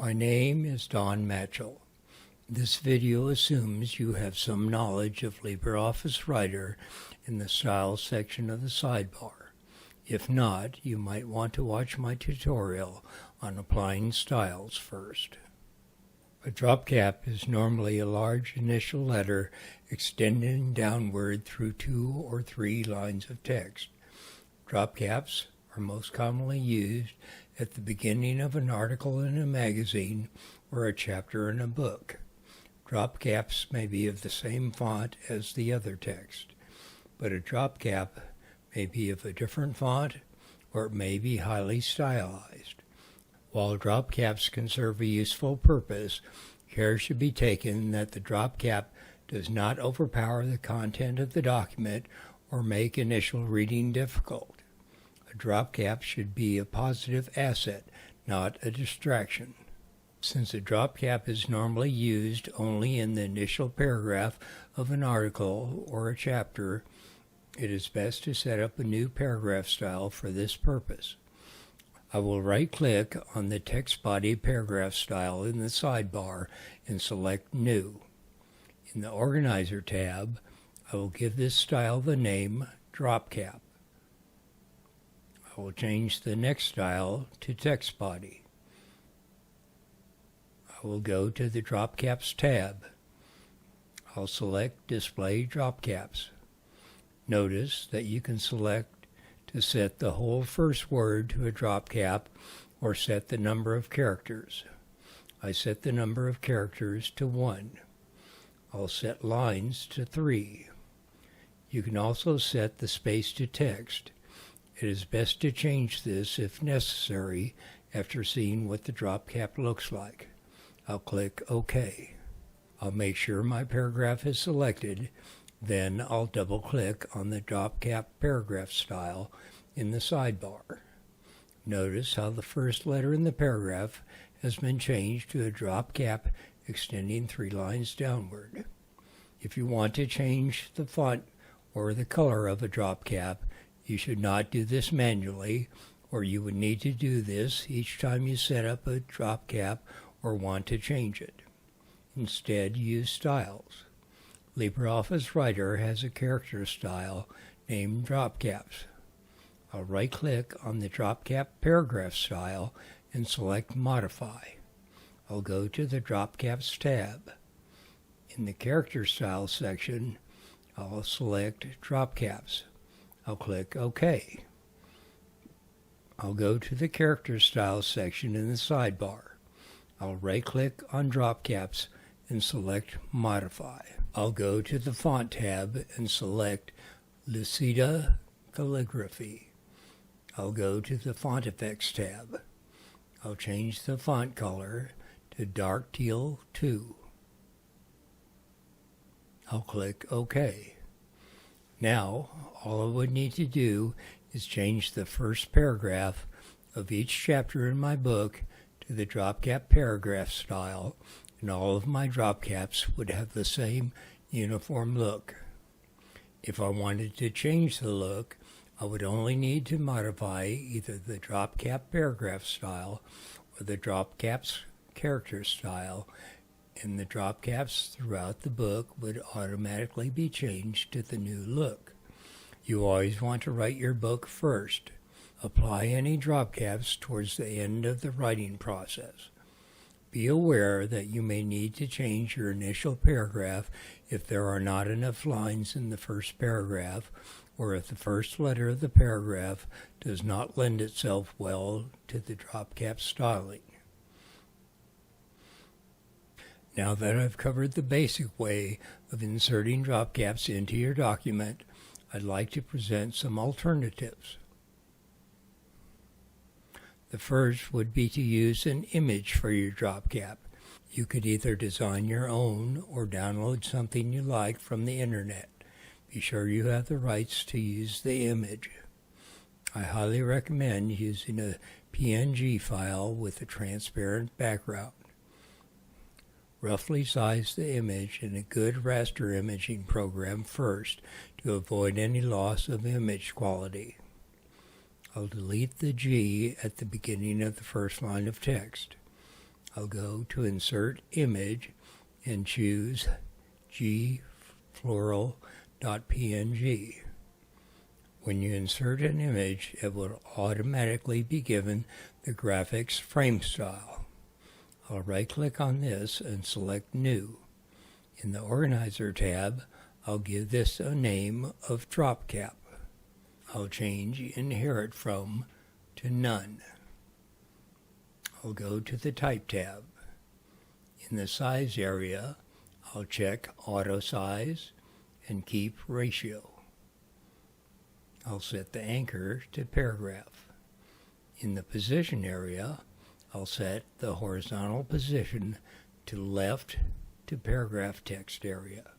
My name is Matschull. This video assumes you have some knowledge of LibreOffice Writer in the Styles section of the sidebar. If not, you might want to watch my tutorial on applying styles first. A drop cap is normally a large initial letter extending downward through 2 or 3 lines of text. Drop caps are most commonly used at the beginning of an article in a magazine or a chapter in a book. Drop caps may be of the same font as the other text, but a drop cap may be of a different font or it may be highly stylized. While drop caps can serve a useful purpose, care should be taken that the drop cap does not overpower the content of the document or make initial reading difficult. A drop cap should be a positive asset, not a distraction. Since a drop cap is normally used only in the initial paragraph of an article or a chapter, it is best to set up a new paragraph style for this purpose. I will right-click on the text body paragraph style in the sidebar and select New. In the Organizer tab, I will give this style the name Drop Cap. I will change the next style to Text Body. I will go to the Drop Caps tab. I'll select Display Drop Caps. Notice that you can select to set the whole first word to a drop cap or set the number of characters. I set the number of characters to 1. I'll set lines to 3. You can also set the space to text. It is best to change this if necessary after seeing what the drop cap looks like. I'll click OK. I'll make sure my paragraph is selected. Then I'll double-click on the drop cap paragraph style in the sidebar. Notice how the first letter in the paragraph has been changed to a drop cap extending 3 lines downward. If you want to change the font or the color of a drop cap, you should not do this manually, or you would need to do this each time you set up a drop cap or want to change it. Instead, use styles. LibreOffice Writer has a character style named Drop Caps. I'll right-click on the Drop Cap paragraph style and select Modify. I'll go to the Drop Caps tab. In the Character Style section, I'll select Drop Caps. I'll click OK. I'll go to the Character Style section in the sidebar. I'll right-click on Drop Caps and select Modify. I'll go to the Font tab and select Lucida Calligraphy. I'll go to the Font Effects tab. I'll change the font color to Dark Teal 2. I'll click OK. Now, all I would need to do is change the first paragraph of each chapter in my book to the drop cap paragraph style, and all of my drop caps would have the same uniform look. If I wanted to change the look, I would only need to modify either the drop cap paragraph style or the drop caps character style, and the drop caps throughout the book would automatically be changed to the new look. You always want to write your book first. Apply any drop caps towards the end of the writing process. Be aware that you may need to change your initial paragraph if there are not enough lines in the first paragraph, or if the first letter of the paragraph does not lend itself well to the drop cap styling. Now that I've covered the basic way of inserting drop caps into your document, I'd like to present some alternatives. The first would be to use an image for your drop cap. You could either design your own or download something you like from the internet. Be sure you have the rights to use the image. I highly recommend using a PNG file with a transparent background. Roughly size the image in a good raster imaging program first to avoid any loss of image quality. I'll delete the G at the beginning of the first line of text. I'll go to Insert Image and choose gfloral.png. When you insert an image, it will automatically be given the graphics frame style. I'll right-click on this and select New. In the Organizer tab, I'll give this a name of Drop Cap. I'll change Inherit From to None. I'll go to the Type tab. In the Size area, I'll check Auto Size and Keep Ratio. I'll set the anchor to Paragraph. In the Position area, I'll set the horizontal position to Left to Paragraph Text area.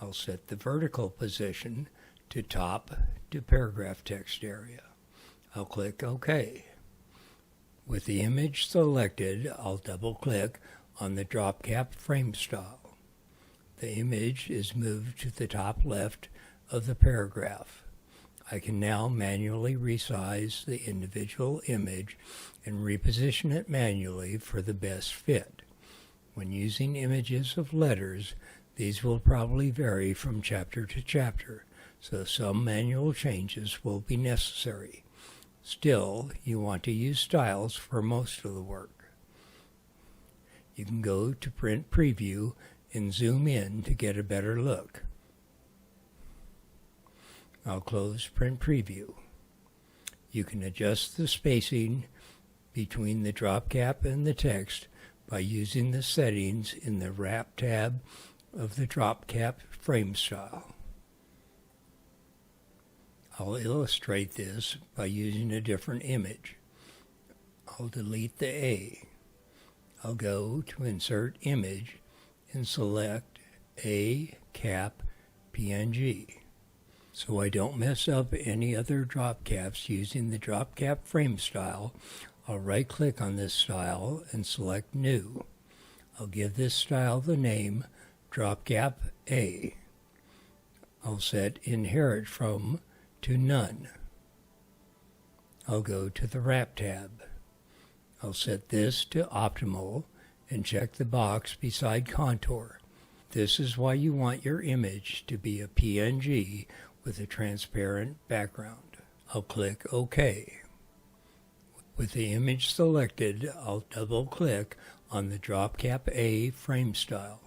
I'll set the vertical position to Top to Paragraph Text area. I'll click OK. With the image selected, I'll double-click on the Drop Cap frame style. The image is moved to the top left of the paragraph. I can now manually resize the individual image and reposition it manually for the best fit. When using images of letters, these will probably vary from chapter to chapter, so some manual changes will be necessary. Still, you want to use styles for most of the work. You can go to Print Preview and zoom in to get a better look. I'll close Print Preview. You can adjust the spacing between the drop cap and the text by using the settings in the Wrap tab of the drop cap frame style. I'll illustrate this by using a different image. I'll delete the A. I'll go to Insert Image and select A Cap PNG. So I don't mess up any other drop caps using the drop cap frame style, I'll right-click on this style and select New. I'll give this style the name Drop Cap A. I'll set Inherit From to None. I'll go to the Wrap tab. I'll set this to Optimal and check the box beside Contour. This is why you want your image to be a PNG with a transparent background. I'll click OK. With the image selected, I'll double-click on the Drop Cap A frame style.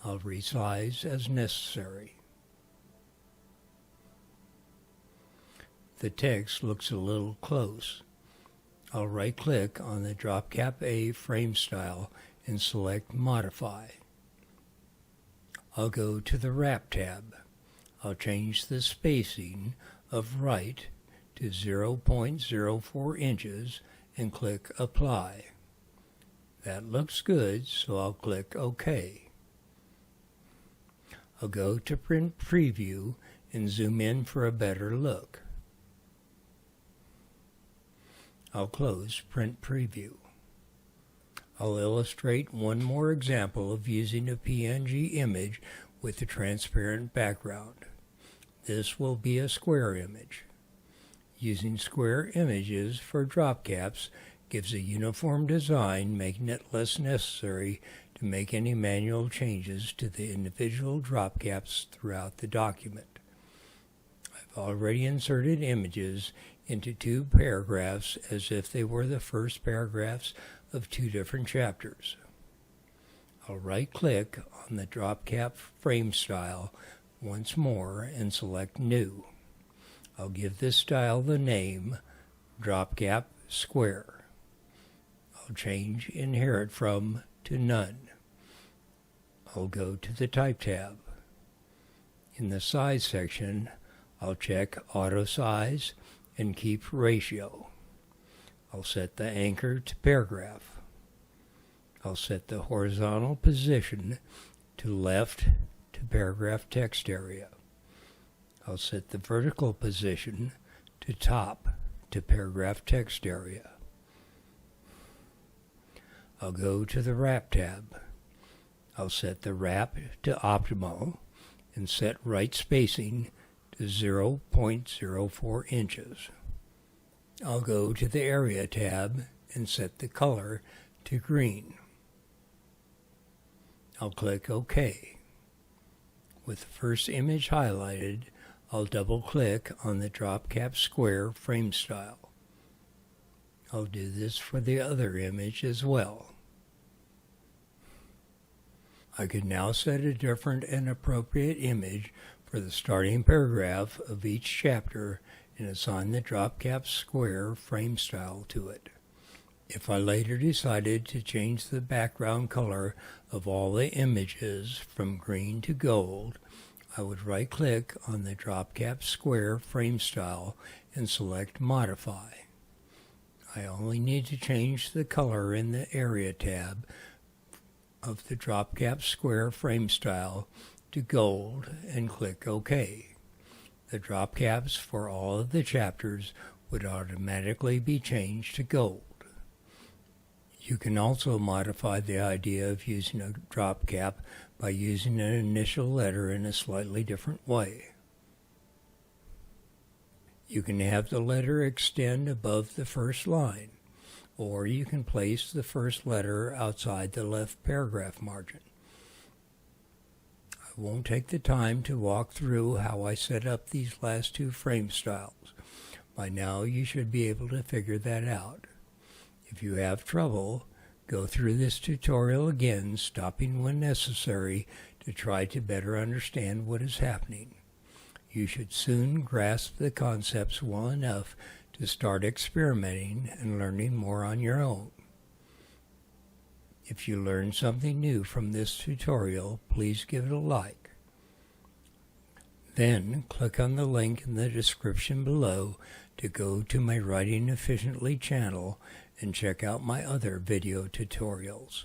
I'll resize as necessary. The text looks a little close. I'll right-click on the Drop Cap A frame style and select Modify. I'll go to the Wrap tab. I'll change the spacing of right to 0.04 inches and click Apply. That looks good, so I'll click OK. I'll go to Print Preview and zoom in for a better look. I'll close Print Preview. I'll illustrate one more example of using a PNG image with a transparent background. This will be a square image. Using square images for drop caps gives a uniform design, making it less necessary to make any manual changes to the individual drop caps throughout the document. I've already inserted images into two paragraphs as if they were the first paragraphs of two different chapters. I'll right-click on the drop cap frame style once more and select New. I'll give this style the name Drop Cap Square. I'll change Inherit From to None. I'll go to the Type tab. In the Size section, I'll check Auto Size and Keep Ratio. I'll set the anchor to Paragraph. I'll set the horizontal position to Left to Paragraph Text area. I'll set the vertical position to Top to Paragraph Text area. I'll go to the Wrap tab. I'll set the Wrap to Optimal and set right spacing to 0.04 inches. I'll go to the Area tab and set the color to green. I'll click OK. With the first image highlighted, I'll double-click on the drop cap square frame style. I'll do this for the other image as well. I can now set a different and appropriate image for the starting paragraph of each chapter and assign the drop cap square frame style to it. If I later decided to change the background color of all the images from green to gold, I would right-click on the drop cap square frame style and select Modify. I only need to change the color in the Area tab of the drop cap square frame style to gold and click OK. The drop caps for all of the chapters would automatically be changed to gold. You can also modify the idea of using a drop cap by using an initial letter in a slightly different way. You can have the letter extend above the first line, or you can place the first letter outside the left paragraph margin. I won't take the time to walk through how I set up these last two frame styles. By now you should be able to figure that out. If you have trouble, go through this tutorial again, stopping when necessary to try to better understand what is happening. You should soon grasp the concepts well enough to start experimenting and learning more on your own. If you learned something new from this tutorial, please give it a like. Then click on the link in the description below to go to my Writing Efficiently channel and check out my other video tutorials.